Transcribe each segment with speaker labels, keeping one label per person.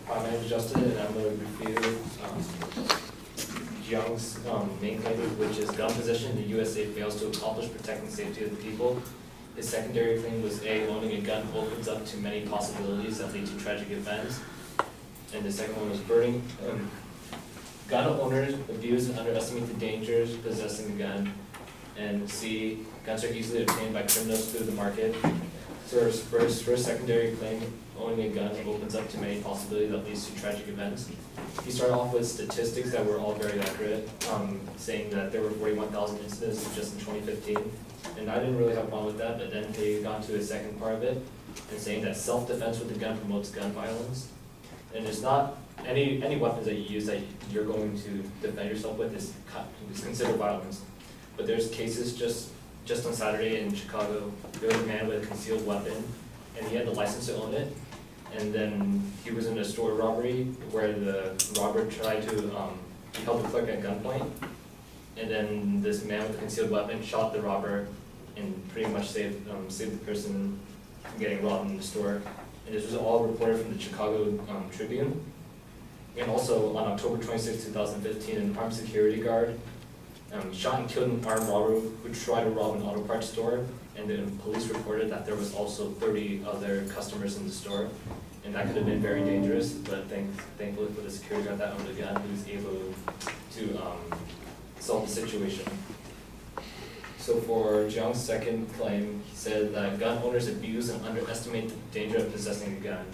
Speaker 1: My name is Justin, and I'm going to review Jiang's main claim, which is gun possession in the USA fails to accomplish protecting safety of the people. His secondary claim was A, owning a gun opens up to many possibilities that lead to tragic events. And the second one was burning. Gun owners abuse and underestimate the dangers possessing a gun. And C, guns are easily obtained by criminals through the market. So his first secondary claim, owning a gun opens up to many possibilities that leads to tragic events. He started off with statistics that were all very accurate, saying that there were 41,000 incidents just in 2015. And I didn't really have a problem with that, but then they got to a second part of it, and saying that self-defense with a gun promotes gun violence. And it's not any weapons that you use that you're going to defend yourself with is considered violence. But there's cases just on Saturday in Chicago, there was a man with a concealed weapon, and he had the license to own it. And then he was in a store robbery where the robber tried to, he held the clerk at gunpoint. And then this man with a concealed weapon shot the robber and pretty much saved the person from getting robbed in the store. And this was all reported from the Chicago Tribune. And also on October 26, 2015, an armed security guard shot and killed an armed robber who tried to rob an auto parts store. And then police reported that there was also 30 other customers in the store. And that could have been very dangerous, but thankfully for the security guard that owned a gun, he was able to solve the situation. So for Jiang's second claim, he said that gun owners abuse and underestimate the danger of possessing a gun.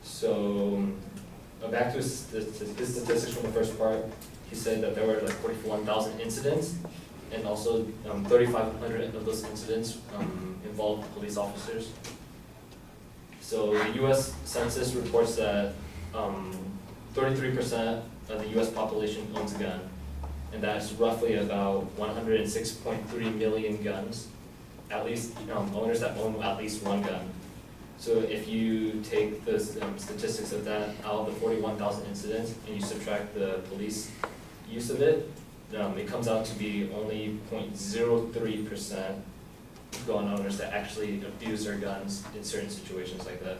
Speaker 1: So back to his statistics from the first part, he said that there were like 41,000 incidents, and also 3,500 of those incidents involved police officers. So the U.S. Census reports that 33% of the U.S. population owns a gun, and that's roughly about 106.3 million guns, at least owners that own at least one gun. So if you take the statistics of that out of the 41,000 incidents and you subtract the police use of it, it comes out to be only 0.03% gun owners that actually abuse their guns in certain situations like that.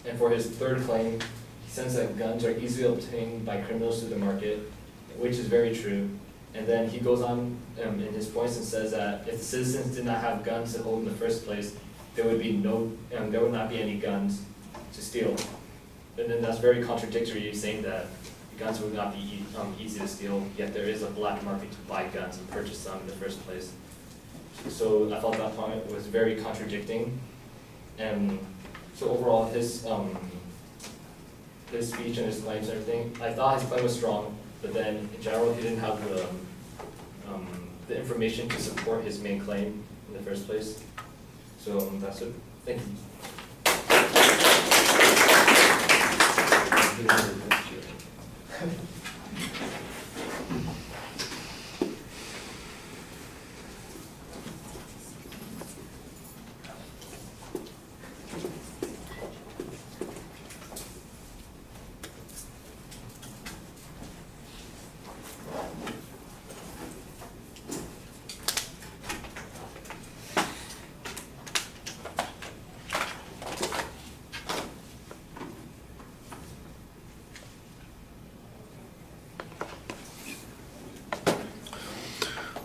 Speaker 1: And for his third claim, he says that guns are easily obtained by criminals through the market, which is very true. And then he goes on in his points and says that if the citizens did not have guns to hold in the first place, there would not be any guns to steal. And then that's very contradictory, saying that guns would not be easy to steal, yet there is a black market to buy guns and purchase them in the first place. So I thought that point was very contradicting. And so overall, his speech and his claims and everything, I thought his claim was strong, but then in general, he didn't have the information to support his main claim in the first place. So that's it. Thank you.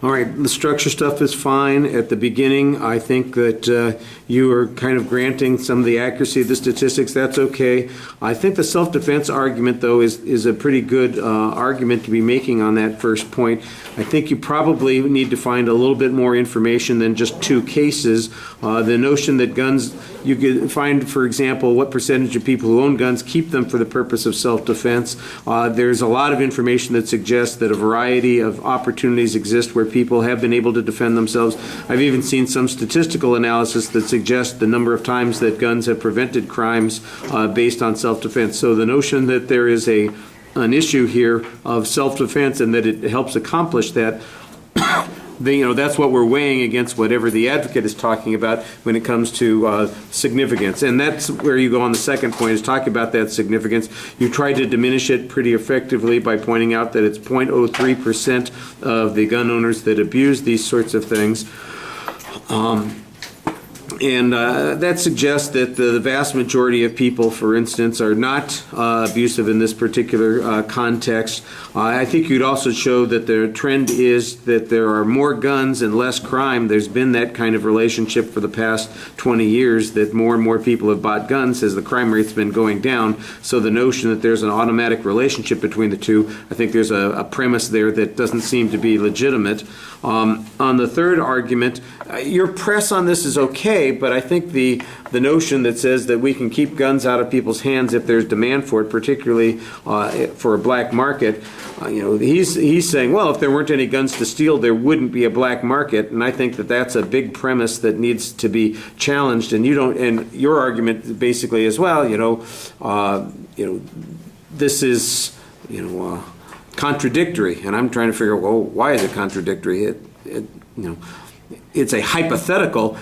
Speaker 2: All right, the structure stuff is fine. At the beginning, I think that you are kind of granting some of the accuracy of the statistics. That's okay. I think the self-defense argument, though, is a pretty good argument to be making on that first point. I think you probably need to find a little bit more information than just two cases. The notion that guns, you could find, for example, what percentage of people who own guns keep them for the purpose of self-defense. There's a lot of information that suggests that a variety of opportunities exist where people have been able to defend themselves. I've even seen some statistical analysis that suggests the number of times that guns have prevented crimes based on self-defense. So the notion that there is an issue here of self-defense and that it helps accomplish that, that's what we're weighing against whatever the advocate is talking about when it comes to significance. And that's where you go on the second point, is talking about that significance. You try to diminish it pretty effectively by pointing out that it's 0.03% of the gun owners that abuse these sorts of things. And that suggests that the vast majority of people, for instance, are not abusive in this particular context. I think you'd also show that the trend is that there are more guns and less crime. There's been that kind of relationship for the past 20 years, that more and more people have bought guns as the crime rate's been going down. So the notion that there's an automatic relationship between the two, I think there's a premise there that doesn't seem to be legitimate. On the third argument, your press on this is okay, but I think the notion that says that we can keep guns out of people's hands if there's demand for it, particularly for a black market, he's saying, well, if there weren't any guns to steal, there wouldn't be a black market, and I think that that's a big premise that needs to be challenged. And and your argument basically as well, this is contradictory, and I'm trying to figure out, well, why is it contradictory? It's a hypothetical.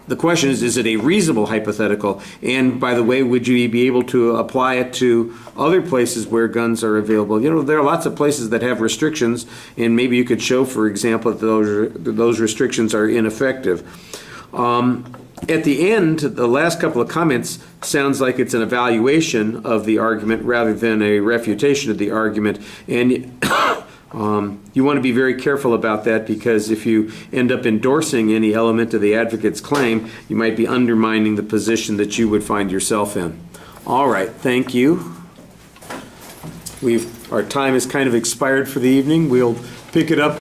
Speaker 2: The question is it a reasonable hypothetical? And by the way, would you be able to apply it to other places where guns are available? There are lots of places that have restrictions, and maybe you could show, for example, that those restrictions are ineffective. At the end, the last couple of comments sounds like it's an evaluation of the argument rather than a refutation of the argument. And you want to be very careful about that, because if you end up endorsing any element of the advocate's claim, you might be undermining the position that you would find yourself in. All right, thank you. Our time has kind of expired for the evening. We'll pick it up